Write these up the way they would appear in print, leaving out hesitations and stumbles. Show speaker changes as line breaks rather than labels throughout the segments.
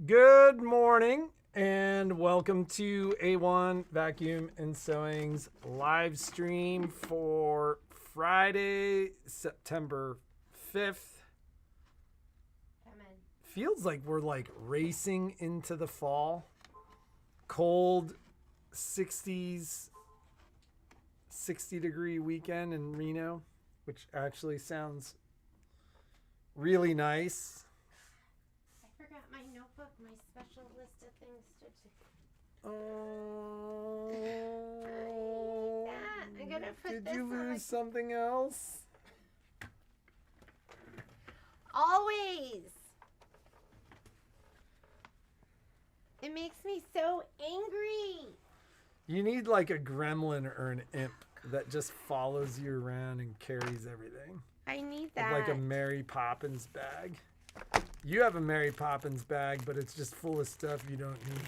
Good morning and welcome to A-1 Vacuum and Sewing's live stream for Friday, September 5th.
Come in.
Feels like we're racing into the fall. Cold 60s, 60-degree weekend in Reno, which actually sounds really nice.
I forgot my notebook, my special list of things to do.
Oh,
I'm gonna put
did
this
you
on
lose something else?
Always. It makes me so angry.
You need like a gremlin or an imp that just follows you around and carries everything.
I need that.
Like a Mary Poppins bag. You have a Mary Poppins bag, but it's just full of stuff you don't need.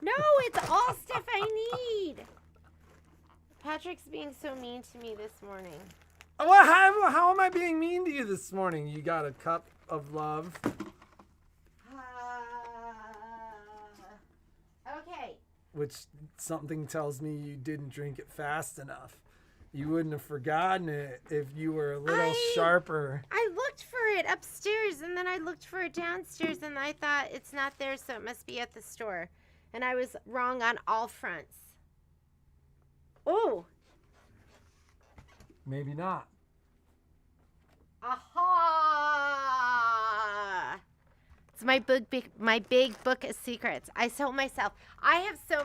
No, it's all stuff I need. Patrick's being so mean to me this morning.
Well, how am I being mean to you this morning? You got a cup of love.
Okay.
Which something tells me you didn't drink it fast enough. You wouldn't have forgotten it if you were a little sharper.
I looked for it upstairs and then I looked for it downstairs and I thought it's not there, so it must be at the store. And I was wrong on all fronts. Oh.
Maybe not.
Aha! It's my big book of secrets. I told myself I have so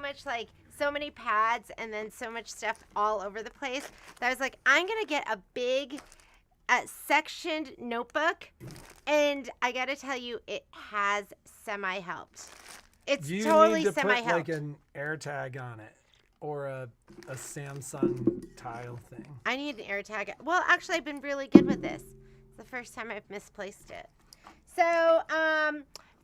many pads and then so much stuff all over the place that I was like, I'm gonna get a big sectioned notebook, and I gotta tell you, it has semi-helped. It's totally semi-helped.
You need to put like an AirTag on it or a Samsung tile thing.
I need an AirTag. Well, actually, I've been really good with this. It's the first time I've misplaced it. So,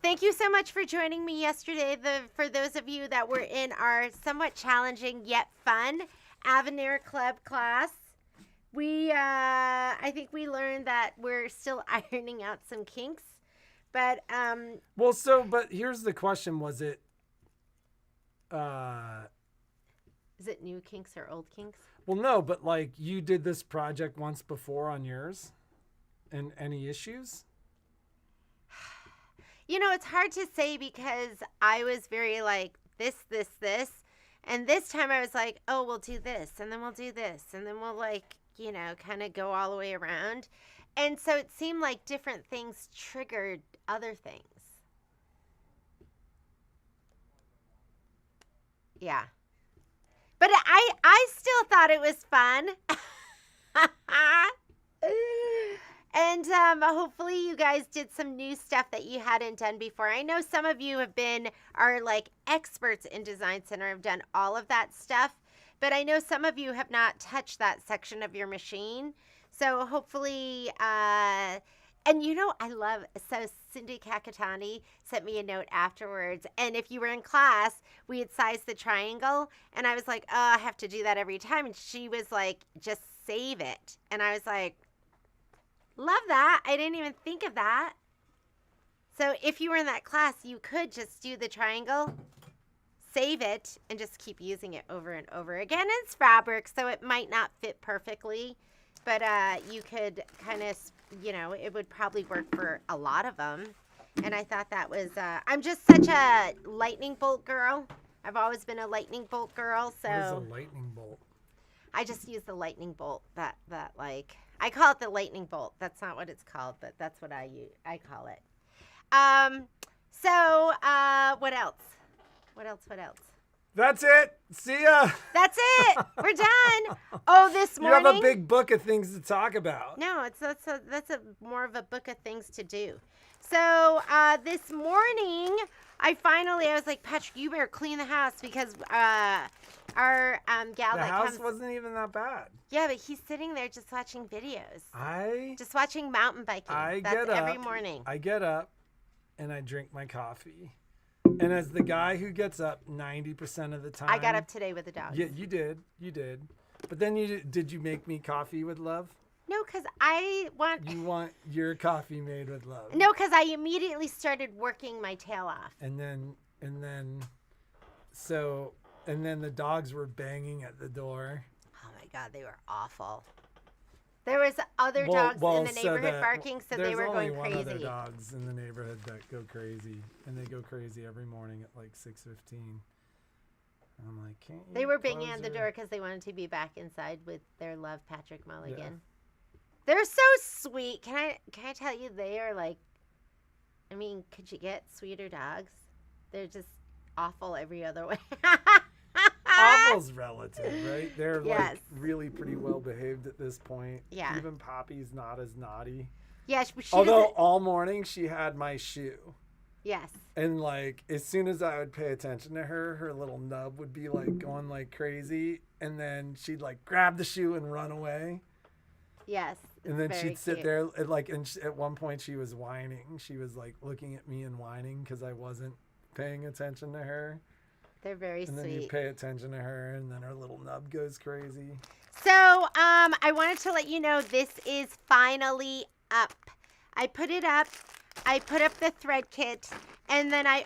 thank you so much for joining me yesterday. For those of you that were in our somewhat challenging yet fun Avenir Club class, I think we learned that we're still ironing out some kinks. But
but here's the question: was it?
Is it new kinks or old kinks?
Well, no, but like you did this project once before on yours, and any issues?
You know, it's hard to say because I was very like this. And this time I was like, oh, we'll do this. And then we'll do this. And then we'll kind of go all the way around. And so it seemed like different things triggered other things. Yeah. But I still thought it was fun. And hopefully you guys did some new stuff that you hadn't done before. I know some of you are like experts in Design Center, have done all of that stuff. But I know some of you have not touched that section of your machine. So hopefully, I love, so Cindy Kakatani sent me a note afterwards. And if you were in class, we had sized the triangle. And I was like, oh, I have to do that every time. And she was like, just save it. And I was like, love that. I didn't even think of that. So if you were in that class, you could just do the triangle, save it, and just keep using it over and over again. It's fabric, so it might not fit perfectly. But you could kind of, it would probably work for a lot of them. And I thought that was, I'm just such a lightning bolt girl. I've always been a lightning bolt girl. So
what is a lightning bolt? I
just use the lightning bolt I call it the lightning bolt. That's not what it's called, but that's what I call it. So what else? What else?
That's it. See ya.
That's it. We're done. Oh, this morning.
You have a big book of things to talk about.
No, that's more of a book of things to do. So this morning, I was like, Patrick, you better clean the house because our gal
the
that
house
comes
wasn't even that bad.
Yeah, but he's sitting there just watching videos. Just watching mountain biking. Every morning.
I get up and I drink my coffee. And as the guy who gets up 90% of the time.
I got up today with the dogs.
Yeah, you did. But then did you make me coffee with love?
No, because I want.
You want your coffee made with love.
No, because I immediately started working my tail off.
And then the dogs were banging at the door.
Oh my God, they were awful. There was other dogs in the neighborhood barking, so they were going crazy.
There's only one other dogs in the neighborhood that go crazy, and they go crazy every morning at like 6:15. I'm like, can't you?
They were banging at the door because they wanted to be back inside with their love, Patrick Mulligan.
Yeah.
They're so sweet. Can I tell you, they are like, I mean, could you get sweeter dogs? They're just awful every other way.
Awful's relative, right? They're
Yes.
like really pretty well behaved at this point.
Yeah.
Even Poppy's not as naughty.
Yeah, she
Although
doesn't-
all morning she had my shoe.
Yes.
And like as soon as I would pay attention to her, her little nub would be like going like crazy, and then she'd like grab the shoe and run away.
Yes.
And then
very
she'd sit
cute.
there and like, and at one point she was whining. She was like looking at me and whining because I wasn't paying attention to her.
They're very
And then you
sweet.
pay attention to her, and then her little nub goes crazy.
So, I wanted to let you know this is finally up. I put it up. I put up the thread kit, and then I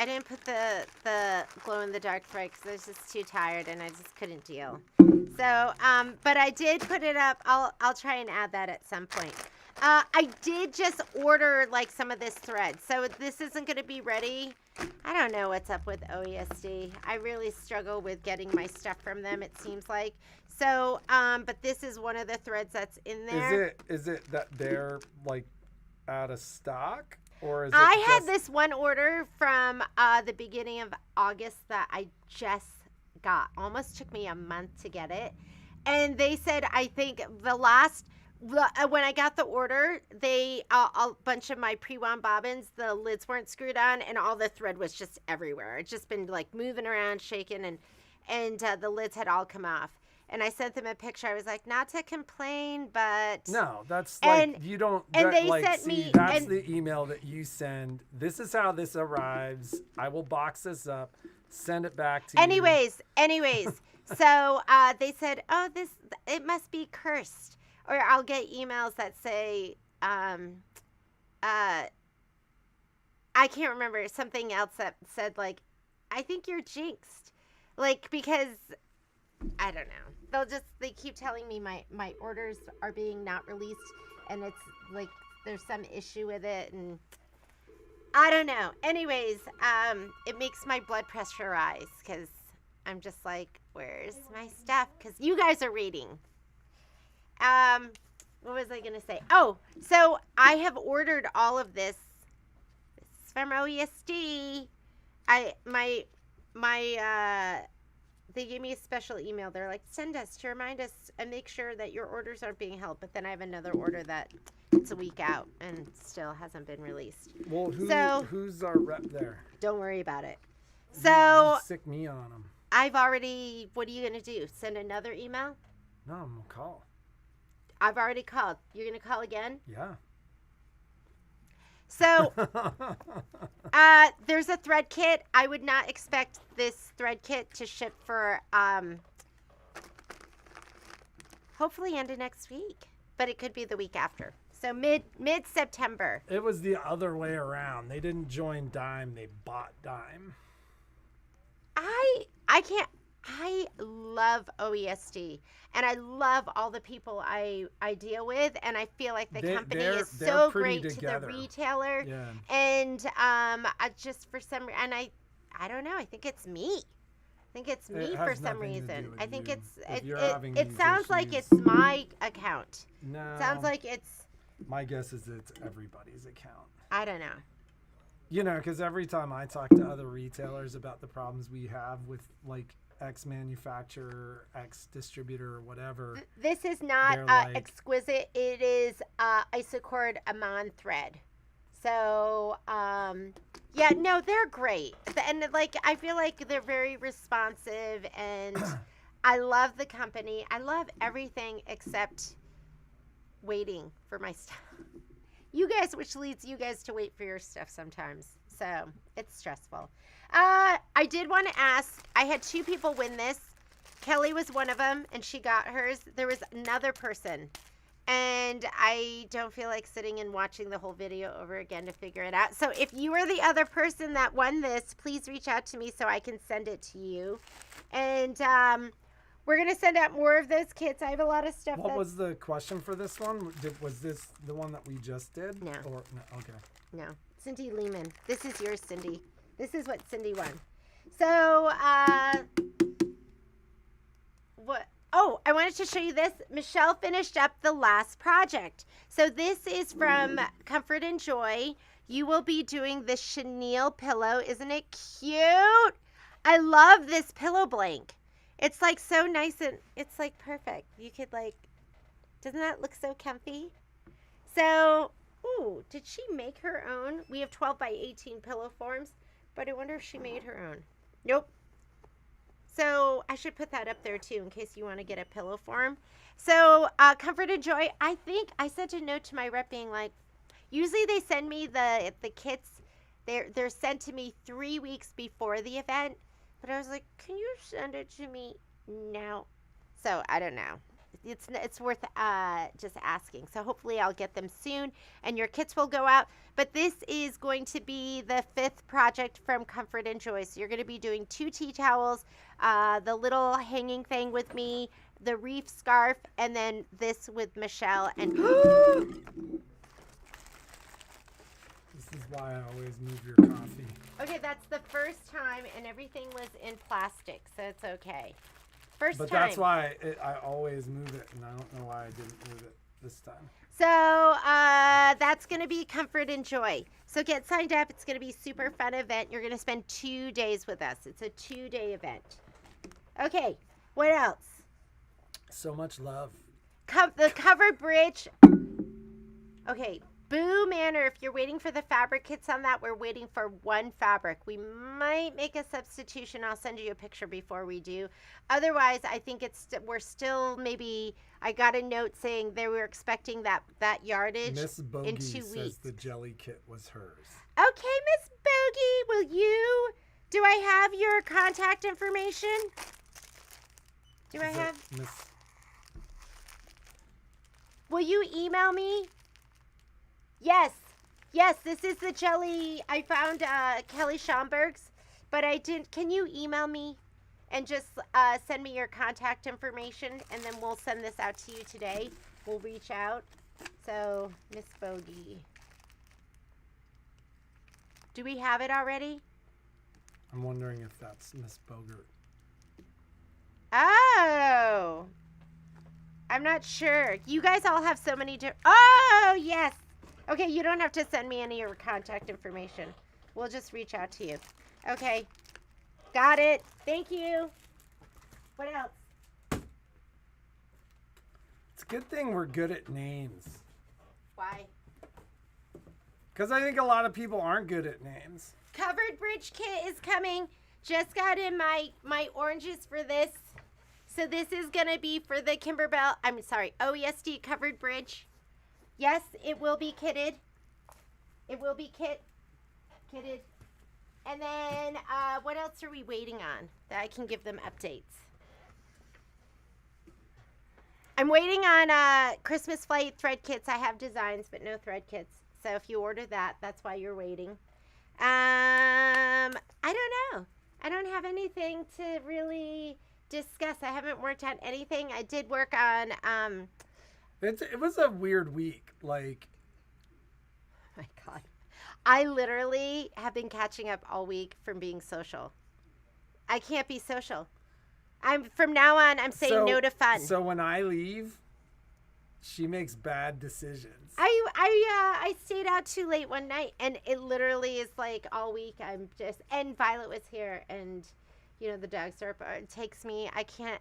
didn't put the glow in the dark thread because I was just too tired and I just couldn't deal. So, but I did put it up. I'll try and add that at some point. I did just order like some of this thread, so this isn't going to be ready. I don't know what's up with OESD. I really struggle with getting my stuff from them, it seems like. So, but this is one of the threads that's in there.
Is it that they're like out of stock, or is it
I had this one order from the beginning of August that I just got. Almost took me a month to get it. And they said, I think when I got the order, a bunch of my pre-wound bobbins, the lids weren't screwed on, and all the thread was just everywhere. It's just been like moving around, shaking, and the lids had all come off. And I sent them a picture. I was like, not to complain, but
No, that's like you don't.
And they
like,
sent
see,
me.
That's the email that you send. This is how this arrives. I will box this up, send it back to you.
Anyways. So they said, oh, it must be cursed. Or I'll get emails that say, I can't remember, something else that said, like, I think you're jinxed. Like, because, I don't know. They keep telling me my orders are being not released, and it's, like, there's some issue with it, and I don't know. Anyways, it makes my blood pressure rise, because I'm just like, where's my stuff? Because you guys are reading. What was I going to say? Oh, so I have ordered all of this. This is from OESD. They gave me a special email. They're like, send us to remind us and make sure that your orders are being held. But then I have another order that it's a week out and still hasn't been released.
Well, who's our rep there?
Don't worry about it. So
Sick me on them.
I've already, what are you going to do? Send another email?
No, I'm gonna call.
I've already called. You're going to call again?
Yeah.
So, there's a thread kit. I would not expect this thread kit to ship for, hopefully end of next week. But it could be the week after. So, mid-September.
It was the other way around. They didn't join Dime. They bought Dime.
I love OESD, and I love all the people I deal with, and I feel like the company is so great to the retailer.
Yeah.
And just for some reason, and I don't know, I think it's me. I think it's me for some reason. I think it sounds like it's my account.
No.
It sounds like it's.
My guess is it's everybody's account.
I don't know.
You know, because every time I talk to other retailers about the problems we have with like X manufacturer, X distributor, or whatever.
This is not
like,
exquisite. It is Isocord Amon thread. So, yeah, no, they're great. And like, I feel like they're very responsive, and I love the company. I love everything except waiting for my stuff. You guys, which leads you guys to wait for your stuff sometimes. So it's stressful. I did want to ask, I had 2 people win this. Kelly was one of them, and she got hers. There was another person, and I don't feel like sitting and watching the whole video over again to figure it out. So if you are the other person that won this, please reach out to me so I can send it to you. And we're going to send out more of those kits. I have a lot of stuff.
What was the question for this one? Was this the one that we just did?
No.
Or, no. Okay.
No. Cindy Lehman. This is yours, Cindy. This is what Cindy won. So, what? Oh, I wanted to show you this. Michelle finished up the last project. So this is from Comfort and Joy. You will be doing the chenille pillow. Isn't it cute? I love this pillow blank. It's like so nice and it's like perfect. You could like, doesn't that look so comfy? So, ooh, did she make her own? We have 12 by 18 pillow forms, but I wonder if she made her own. Nope. So I should put that up there too in case you want to get a pillow form. So Comfort and Joy, I think I sent a note to my rep being like, usually they send me the kits. They're sent to me 3 weeks before the event. But I was like, can you send it to me now? So I don't know. It's worth just asking. So hopefully I'll get them soon and your kits will go out. But this is going to be the 5th project from Comfort and Joy. So you're going to be doing 2 tea towels, the little hanging thing with me, the reef scarf, and then this with Michelle. And
this is why I always move your coffee.
Okay, that's the first time, and everything was in plastic, so it's okay. First
but
time.
That's why I always move it, and I don't know why I didn't move it this time.
So that's going to be Comfort and Joy. So get signed up. It's going to be a super fun event. You're going to spend 2 days with us. It's a 2-day event. Okay, what else?
So much love.
The covered bridge. Okay, Boo Manor, if you're waiting for the fabric kits on that, we're waiting for 1 fabric. We might make a substitution. I'll send you a picture before we do. Otherwise, I think we're still maybe, I got a note saying they were expecting that yardage
Miss Bogey
in 2
says
weeks.
the jelly kit was hers.
Okay, Miss Bogey, do I have your contact information? Will you email me? Yes, this is the jelly. I found Kelly Schomburg's, but I didn't. Can you email me and just send me your contact information, and then we'll send this out to you today. We'll reach out. So, Miss Bogey. Do we have it already?
I'm wondering if that's Miss Bogert.
Oh. I'm not sure. You guys all have so many different... Oh, yes. Okay, you don't have to send me any of your contact information. We'll just reach out to you. Okay. Got it. Thank you. What else?
It's a good thing we're good at names.
Why?
Because I think a lot of people aren't good at names.
Covered bridge kit is coming. Just got in my oranges for this. So this is going to be for the OESD covered bridge. Yes, it will be kitted. It will be kitted. And then what else are we waiting on that I can give them updates? I'm waiting on Christmas flight thread kits. I have designs, but no thread kits. So if you order that, that's why you're waiting. I don't know. I don't have anything to really discuss. I haven't worked on anything. I did work on
It was a weird week. Like,
oh my God. I literally have been catching up all week from being social. I can't be social. From now on, I'm saying no to fun.
So when I leave, she makes bad decisions.
I stayed out too late one night, and it literally is like all week. And Violet was here, and the dogs are. It takes me. I can't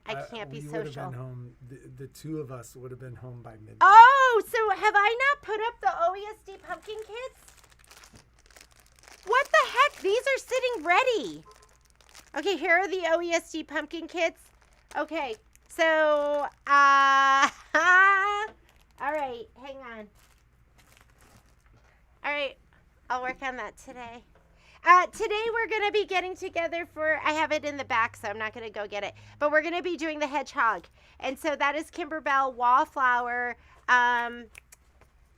be social. We would have been
home. The two of us would have been home by midnight.
Oh, so have I not put up the OESD pumpkin kits? What the heck? These are sitting ready. Okay, here are the OESD pumpkin kits. Okay, so all right, hang on. All right, I'll work on that today. Today we're going to be getting together for, I have it in the back, so I'm not going to go get it. But we're going to be doing the hedgehog. And so that is Kimberbell Wallflower.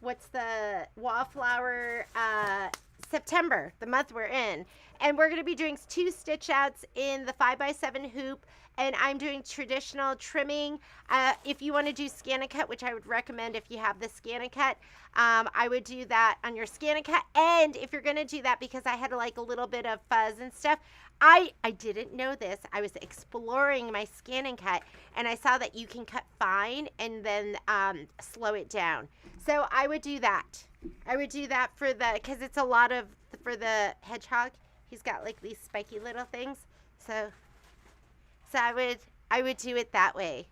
What's the Wallflower? September, the month we're in. And we're going to be doing 2 stitch outs in the 5x7 hoop. And I'm doing traditional trimming. If you want to do Scan-A-Cut, which I would recommend if you have the Scan-A-Cut, I would do that on your Scan-A-Cut. And if you're going to do that, because I had like a little bit of fuzz and stuff, I didn't know this. I was exploring my Scan-A-Cut, and I saw that you can cut fine and then slow it down. So I would do that. I would do that for the, because it's a lot of, for the hedgehog. He's got like these spiky little things. So I would do it that way.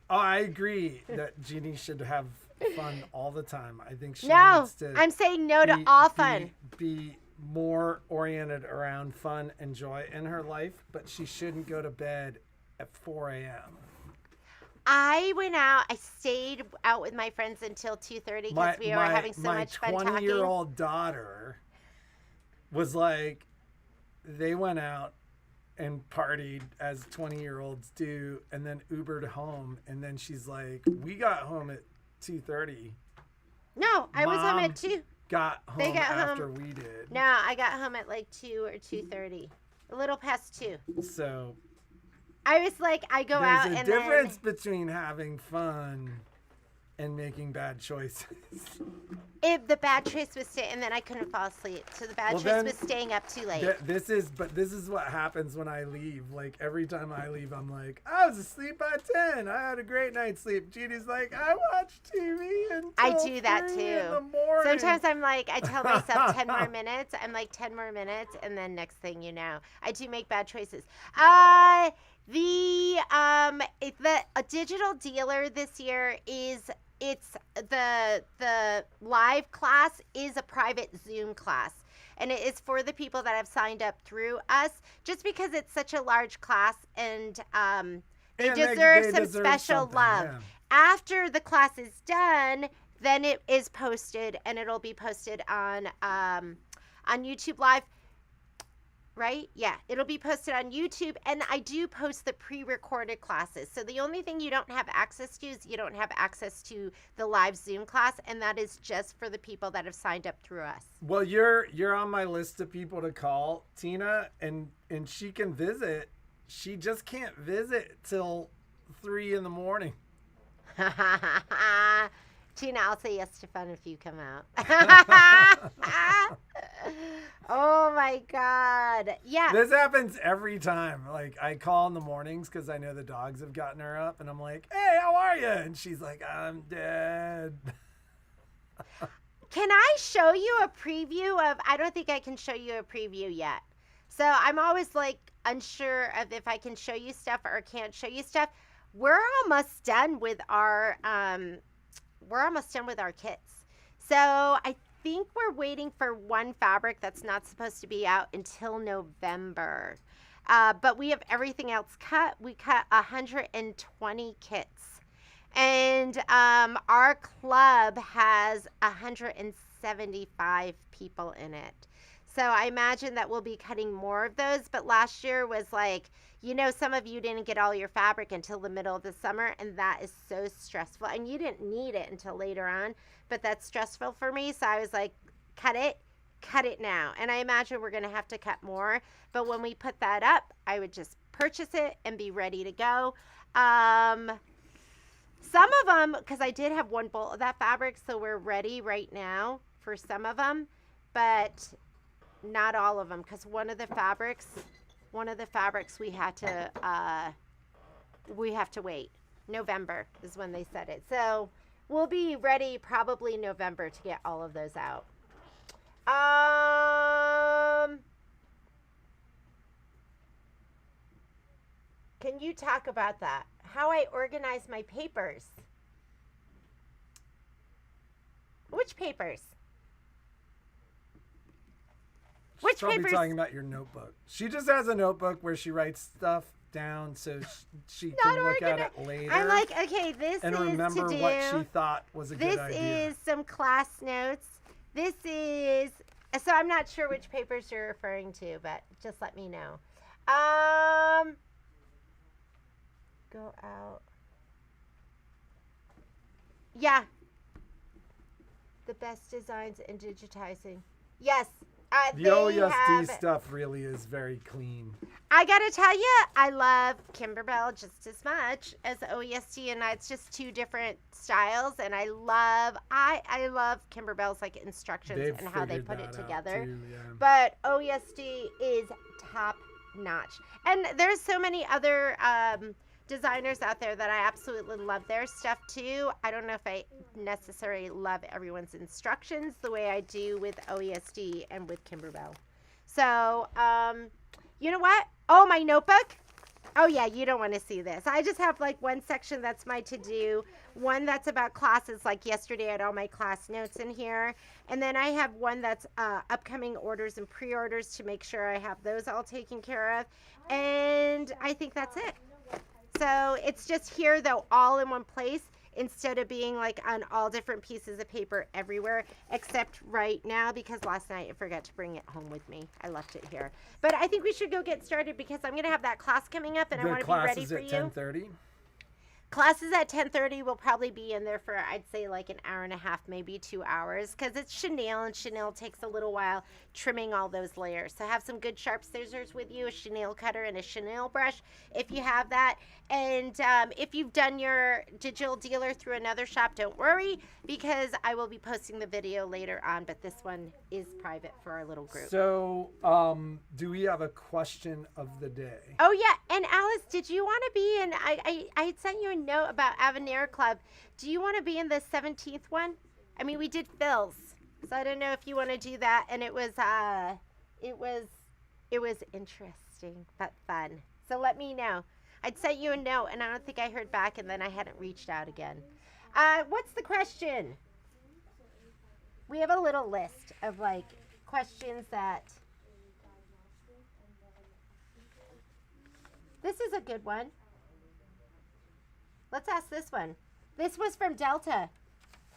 Oh, I agree that Jeannie should have fun all the time. I think she
No,
needs to
I'm saying no to all fun.
Be more oriented around fun and joy in her life, but she shouldn't go to bed at 4 a.m.
I went out. I stayed out with my friends until 2:30 because we were having so much fun talking.
My 20-year-old daughter was like, they went out and partied as 20-year-olds do, and then Ubered home, and then she's like, we got home at 2:30.
No, I was home at 2.
Got home after we did.
No, I got home at like 2 or 2:30, a little past 2.
So
I was like, I go out and
there's a difference between having fun and making bad choices.
The bad choice was and then I couldn't fall asleep. So the bad choice was staying up too late.
This is what happens when I leave. Like every time I leave, I'm like, I was asleep by 10. I had a great night's sleep. Jeannie's like, I watched TV until
I do that
3
too.
in the morning.
Sometimes I'm like, I tell myself 10 more minutes. I'm like 10 more minutes, and then next thing you know, I do make bad choices. The digital dealer this year is. It's the live class is a private Zoom class, and it is for the people that have signed up through us, just because it's such a large class, and they deserve some special love. Yeah. After the class is done, then it is posted, and it'll be posted on YouTube Live. Right? Yeah, it'll be posted on YouTube, and I do post the pre-recorded classes. So the only thing you don't have access to is you don't have access to the live Zoom class, and that is just for the people that have signed up through us.
Well, you're on my list of people to call, Tina, and she can visit. She just can't visit till 3 in the morning.
Tina, I'll say yes to fun if you come out. Oh my God. Yeah.
This happens every time. Like, I call in the mornings because I know the dogs have gotten her up, and I'm like, hey, how are you? And she's like, I'm dead.
Can I show you a preview of, I don't think I can show you a preview yet. So I'm always like unsure of if I can show you stuff or can't show you stuff. We're almost done with our kits. So I think we're waiting for one fabric that's not supposed to be out until November. But we have everything else cut. We cut 120 kits. And our club has 175 people in it. So I imagine that we'll be cutting more of those. But last year was like, some of you didn't get all your fabric until the middle of the summer, and that is so stressful. And you didn't need it until later on, but that's stressful for me. So I was like, cut it now. And I imagine we're going to have to cut more. But when we put that up, I would just purchase it and be ready to go. Some of them, because I did have one bolt of that fabric, so we're ready right now for some of them, but not all of them, because one of the fabrics we have to wait. November is when they said it. So we'll be ready probably November to get all of those out. Can you talk about that? How I organize my papers? Which papers?
She's probably talking about your notebook. She just has a notebook where she writes stuff down so she can look at it later.
I'm like, okay, this
and
is
remember
to do.
what she thought was a good idea.
This is some class notes. This is so I'm not sure which papers you're referring to, but just let me know. Go out. Yeah. The best designs in digitizing. Yes.
The
They
OESD
have,
stuff really is very clean.
I gotta tell you, I love Kimberbell just as much as OESD, and it's just two different styles. And I love Kimberbell's like instructions
They've
and how they
figured
put it
that out,
together.
too, yeah.
But OESD is top notch, and there's so many other designers out there that I absolutely love their stuff too. I don't know if I necessarily love everyone's instructions the way I do with OESD and with Kimberbell. So, you know what? Oh, my notebook. Oh yeah, you don't want to see this. I just have like one section that's my to-do, one that's about classes, like yesterday I had all my class notes in here, and then I have one that's upcoming orders and pre-orders to make sure I have those all taken care of, and I think that's it. So it's just here though, all in one place, instead of being like on all different pieces of paper everywhere, except right now because last night I forgot to bring it home with me. I left it here. But I think we should go get started because I'm going to have that class coming up and I want to be ready for you.
The class is at 10:30?
Classes at 10:30. Will probably be in there for, I'd say, like an hour and a half, maybe 2 hours, because it's chenille, and chenille takes a little while trimming all those layers. So have some good sharp scissors with you, a chenille cutter, and a chenille brush if you have that. And if you've done your digital dealer through another shop, don't worry, because I will be posting the video later on, but this one is private for our little group.
So, do we have a question of the day?
Oh, yeah. And Alice, did you want to be in, I had sent you a note about Avenir Club. Do you want to be in the 17th one? I mean, we did Phil's, so I don't know if you want to do that. And it was interesting, but fun. So let me know. I'd sent you a note, and I don't think I heard back, and then I hadn't reached out again. What's the question? We have a little list of, like, questions that... This is a good one. Let's ask this one. This was from Delta,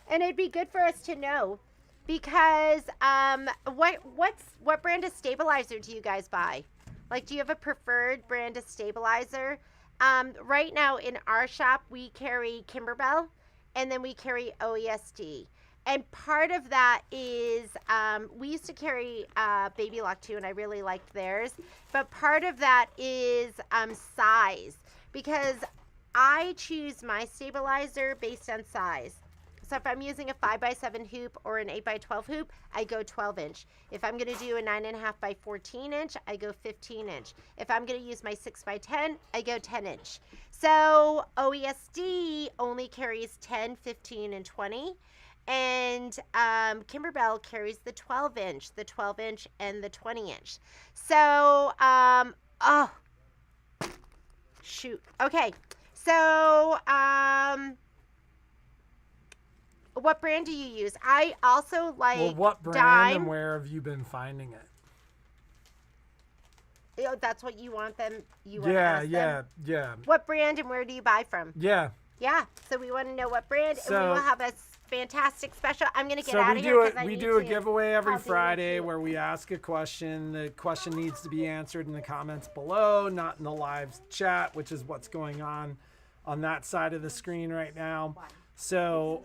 and it'd be good for us to know because what brand of stabilizer do you guys buy? Like, do you have a preferred brand of stabilizer? Right now in our shop, we carry Kimberbell, and then we carry OESD. And part of that is we used to carry Baby Lock too, and I really liked theirs. But part of that is size, because I choose my stabilizer based on size. So if I'm using a 5x7 hoop or an 8x12 hoop, I go 12 inch. If I'm going to do a 9.5 by 14 inch, I go 15 inch. If I'm going to use my 6x10, I go 10 inch. So OESD only carries 10, 15, and 20. And Kimberbell carries the 12 inch, and the 20 inch. So, oh, shoot. Okay. So, what brand do you use? I also like
Well, what brand
Dime.
and where have you been finding it?
Oh, that's what you want them. You want
Yeah,
to ask them?
yeah.
What brand and where do you buy from?
Yeah.
Yeah. So we want to know what brand, and we
So-
will have a fantastic special. I'm gonna get
So
out
we
of
do
here
it.
because I
We
need
do a
to.
giveaway every
I'll do it
Friday
too.
where we ask a question. The question needs to be answered in the comments below, not in the live chat, which is what's going on that side of the screen right now. So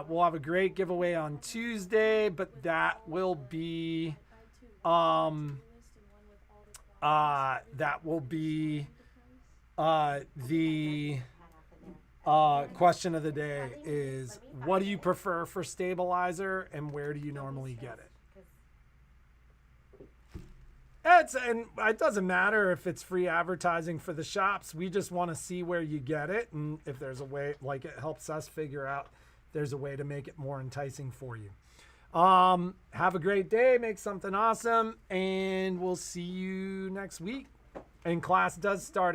we'll have a great giveaway on Tuesday, but that will be the question of the day is, what do you prefer for stabilizer and where do you normally get it? And it doesn't matter if it's free advertising for the shops. We just want to see where you get it, and if there's a way, like, it helps us figure out if there's a way to make it more enticing for you. Have a great day, make something awesome, and we'll see you next week. And class does start at